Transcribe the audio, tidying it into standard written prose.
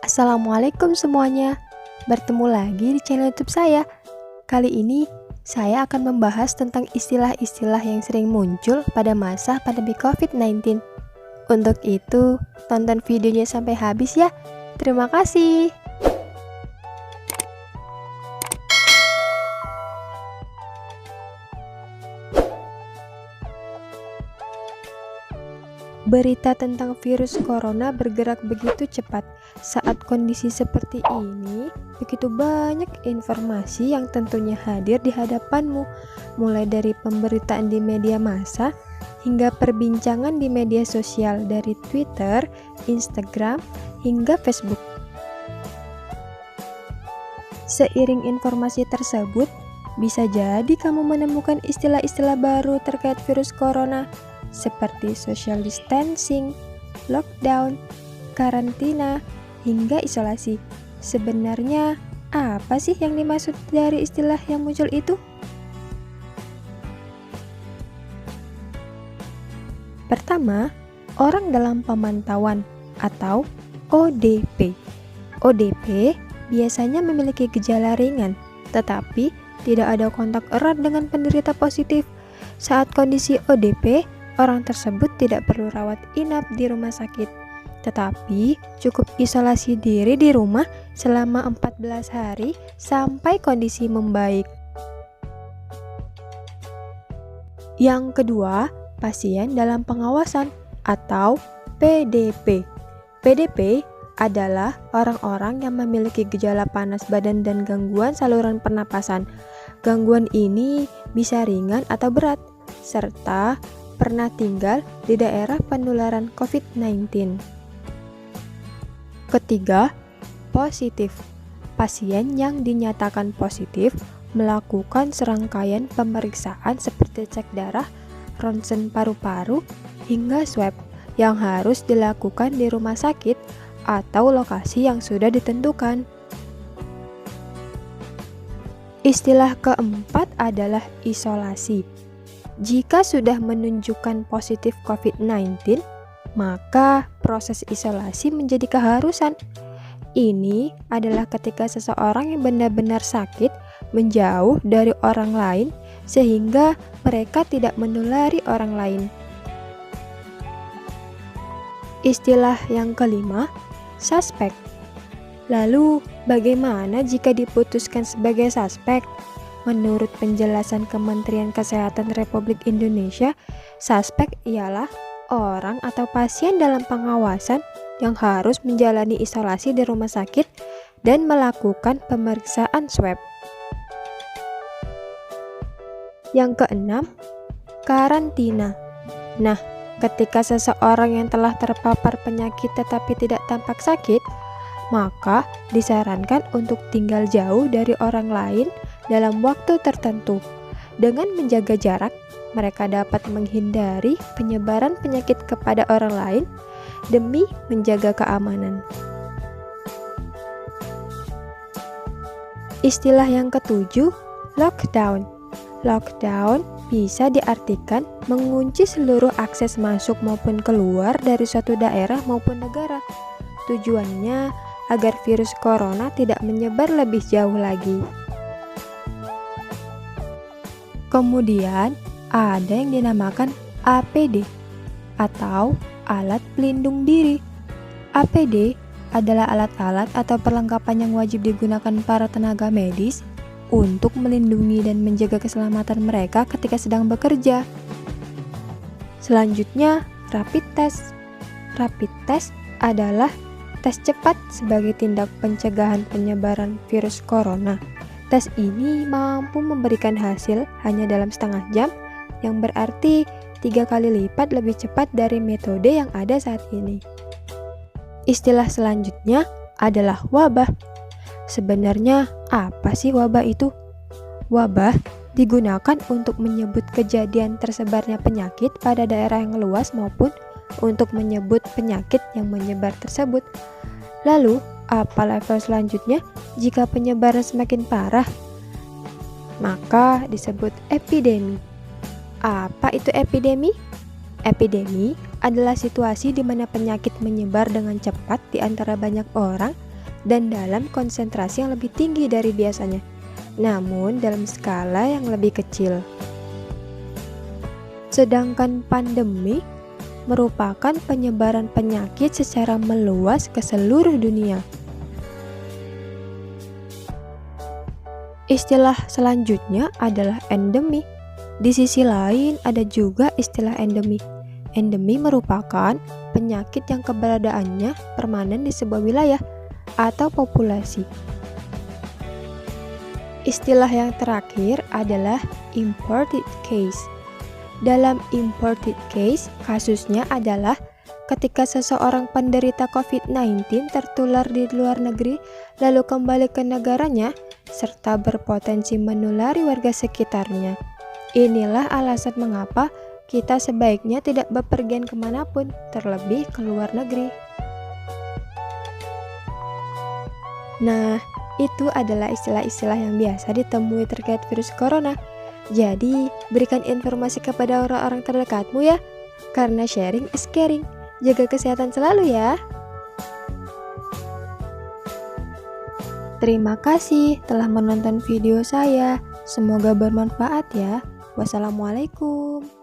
Assalamualaikum semuanya, bertemu lagi di channel YouTube saya. Kali ini saya akan membahas tentang istilah-istilah yang sering muncul pada masa pandemi COVID-19. Untuk itu, tonton videonya sampai habis ya. Terima kasih. Berita tentang virus corona bergerak begitu cepat. Saat kondisi seperti ini, begitu banyak informasi yang tentunya hadir di hadapanmu, mulai dari pemberitaan di media massa hingga perbincangan di media sosial dari Twitter, Instagram, hingga Facebook. Seiring informasi tersebut, bisa jadi kamu menemukan istilah-istilah baru terkait virus corona, seperti social distancing, lockdown, karantina, hingga isolasi. Sebenarnya, apa sih yang dimaksud dari istilah yang muncul itu? Pertama, orang dalam pemantauan atau ODP. ODP biasanya memiliki gejala ringan, tetapi tidak ada kontak erat dengan penderita positif. Saat kondisi ODP, orang tersebut tidak perlu rawat inap di rumah sakit, tetapi cukup isolasi diri di rumah selama 14 hari sampai kondisi membaik. Yang kedua, pasien dalam pengawasan atau PDP. PDP adalah orang-orang yang memiliki gejala panas badan dan gangguan saluran pernapasan. Gangguan ini bisa ringan atau berat, serta pernah tinggal di daerah penularan COVID-19. Ketiga, positif. Pasien yang dinyatakan positif melakukan serangkaian pemeriksaan seperti cek darah, ronsen paru-paru, hingga swab yang harus dilakukan di rumah sakit atau lokasi yang sudah ditentukan. Istilah keempat adalah isolasi. Jika sudah menunjukkan positif COVID-19, maka proses isolasi menjadi keharusan. Ini adalah ketika seseorang yang benar-benar sakit menjauh dari orang lain sehingga mereka tidak menulari orang lain. Istilah yang kelima, suspek. Lalu, bagaimana jika diputuskan sebagai suspek? Menurut penjelasan Kementerian Kesehatan Republik Indonesia, suspek ialah orang atau pasien dalam pengawasan yang harus menjalani isolasi di rumah sakit dan melakukan pemeriksaan swab. Yang keenam, karantina. Nah, ketika seseorang yang telah terpapar penyakit tetapi tidak tampak sakit, maka disarankan untuk tinggal jauh dari orang lain dalam waktu tertentu. Dengan menjaga jarak, mereka dapat menghindari penyebaran penyakit kepada orang lain demi menjaga keamanan. Istilah yang ketujuh, lockdown. Lockdown bisa diartikan mengunci seluruh akses masuk maupun keluar dari suatu daerah maupun negara. Tujuannya agar virus corona tidak menyebar lebih jauh lagi. Kemudian, ada yang dinamakan APD atau alat pelindung diri. APD adalah alat-alat atau perlengkapan yang wajib digunakan para tenaga medis untuk melindungi dan menjaga keselamatan mereka ketika sedang bekerja. Selanjutnya, rapid test. Rapid test adalah tes cepat sebagai tindak pencegahan penyebaran virus corona. Tes ini mampu memberikan hasil hanya dalam setengah jam, yang berarti 3 kali lipat lebih cepat dari metode yang ada saat ini. Istilah selanjutnya adalah wabah. Sebenarnya apa sih wabah itu? Wabah digunakan untuk menyebut kejadian tersebarnya penyakit pada daerah yang luas maupun untuk menyebut penyakit yang menyebar tersebut. Lalu, apa level selanjutnya jika penyebaran semakin parah? Maka disebut epidemi. Apa itu epidemi? Epidemi adalah situasi di mana penyakit menyebar dengan cepat di antara banyak orang dan dalam konsentrasi yang lebih tinggi dari biasanya, namun dalam skala yang lebih kecil. Sedangkan pandemi merupakan penyebaran penyakit secara meluas ke seluruh dunia. Istilah selanjutnya adalah endemi. Di sisi lain ada juga istilah endemi. Endemi merupakan penyakit yang keberadaannya permanen di sebuah wilayah atau populasi. Istilah yang terakhir adalah imported case. Dalam imported case, kasusnya adalah ketika seseorang penderita COVID-19 tertular di luar negeri lalu kembali ke negaranya serta berpotensi menulari warga sekitarnya. Inilah alasan mengapa kita sebaiknya tidak bepergian kemanapun, terlebih ke luar negeri. Nah, itu adalah istilah-istilah yang biasa ditemui terkait virus corona. Jadi, berikan informasi kepada orang-orang terdekatmu ya, karena sharing is caring. Jaga kesehatan selalu ya. Terima kasih telah menonton video saya. Semoga bermanfaat ya. Wassalamualaikum.